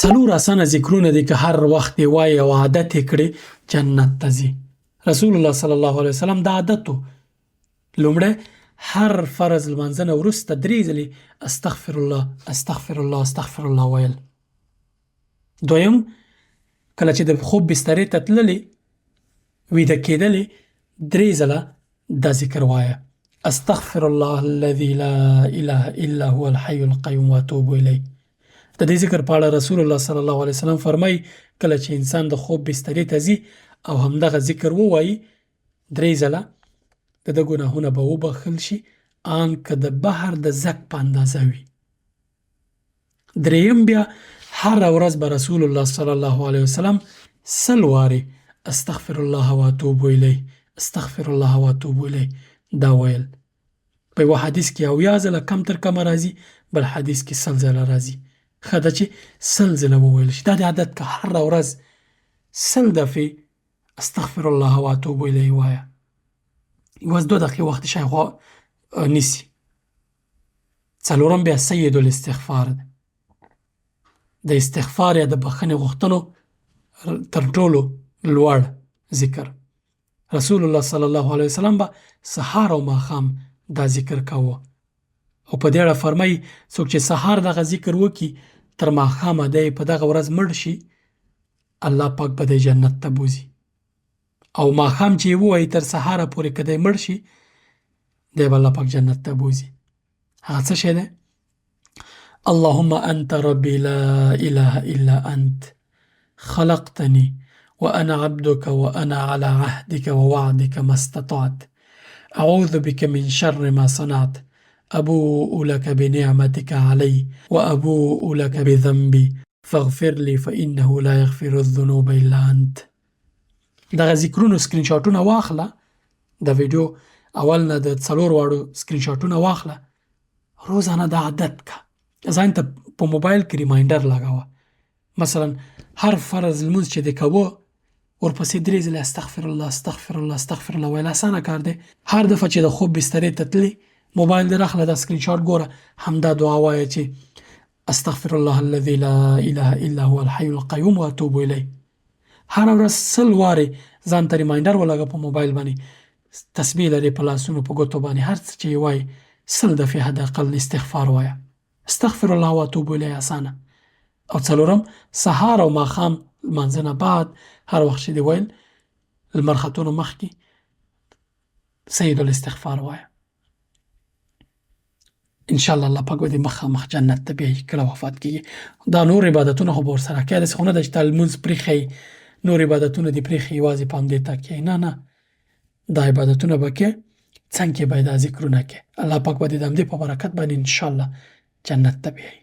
څلور اسانه ذکرونه دي که هر وخت یې وایې او عادت یې کړې جنت ته ځي. رسول الله صلی الله علیه وسلم دا عادت و. لومړی هر فرض لمانځه نه وروسته 3 ځلې استغفر الله استغفر الله استغفر الله ویل. دویم کله چې د خوب بسترې ته تللې ویده کېدلې 3 ځله دا ذکر وایه: استغفر الله الذي لا اله الا هو الحي القيوم واتوب الیه. د دې ذکر په اړه رسول الله صلی الله علیه وسلم فرمایي کله چې انسان د خوب بسترې ته ځي او همدغه ذکر ووایي 3 ځله د ده ګناهونه به وبخښل شي ان که د بحر د زک په اندازه وي. دریم بیا هره ورځ به رسول الله صلی الله علیه وسلم 100 وارې استغفر الله واتوب الیه استغفر الله واتوب الیه دا ویل. په یوه حدیث کې 70 ځله کم تر کمه راځي، بل حدیث کې 100 ځله راځي. ښه ده چې 100 ځله وویل شي. دا د عادت که هره ورځ 100 دفعې استغفر الله واتوب الیه وایه. یوازې 2 دقیقې وخت شاوخوا نیسي. څلورم بیا سید الاستغفار ده. د استغفار یا د بخښنې غوښتنو تر ټولو لوړ ذکر. رسول الله صلی الله علیه وسلم به سهار او ماښام دا ذکر کاوه او په دې اړه فرمایي څوک چې سهار دغه ذکر وکړي تر ماښامه دی په دغه ورځ مړ شي الله پاک به دی جنت ته بوځي، او ماښام چې یې ووایي تر سهاره پورې که دی مړ شي دی به الله پاک جنت ته بوځي. هغه څه شی دی؟ اللهم انت ربي لا اله الا انت خلقتني وانا عبدك وانا على عهدك ووعدك ما استطعت اعوذ بك من شر ما صنعت ابوء لك بنعمتك علي وابوء لك بذنبي فاغفر لي فانه لا يغفر الذنوب الا انت. دغه ذکرونو سکرین شاټونه واخله، د ویډیو اول نه د 4 واړو سکرین شاټونه واخله، روزانه د عادت کا ځان ته په موبایل کې ریمایندر لګاوه. مثلا هر فرض لمونځ چې دی کوه ورپسې 3 ځله استغفر الله استغفر الله استغفر الله ویل. اسانه کار دی. هر دفعه چې د خوب بسترې ته تلې موبایل دې راخله، دا سکرین شاټ ګوره، همدا دعا وایه چې استغفر الله الذي لا اله الا هو الحي القيوم واتوب الیه. هر ورځ 100 وارې ځان ته ریمایندر ولګه په موبایل باندې. تسبیح لرې په لاسونو په ګوتو باندې، هر څه چې یې وایي 100 دفعې حداقل استغفار وایه. استغفر الله واتوب الیه اسانه. او څلورم سهار او ماښام لمانځه نه بعد هر وخت چې دی ویل لمر ختونو مخکې سید الاستغفار وایه. انشاءالله الله پاک به دې مخامخ جنت ته بیایي کله وفات کېږي. دا نور عبادتونه خو به ورسره کوې، داسې خو نه ده چې تا لمونځ پرېښی نور عبادتونه دې پرېښي یوازې په همدې تکیې. نه دا عبادتونه به کې څنګ کې به یې دا ذکرونه کې. الله پاک به دې د همدې په برکت باندې انشاءالله جنت ته بیایي.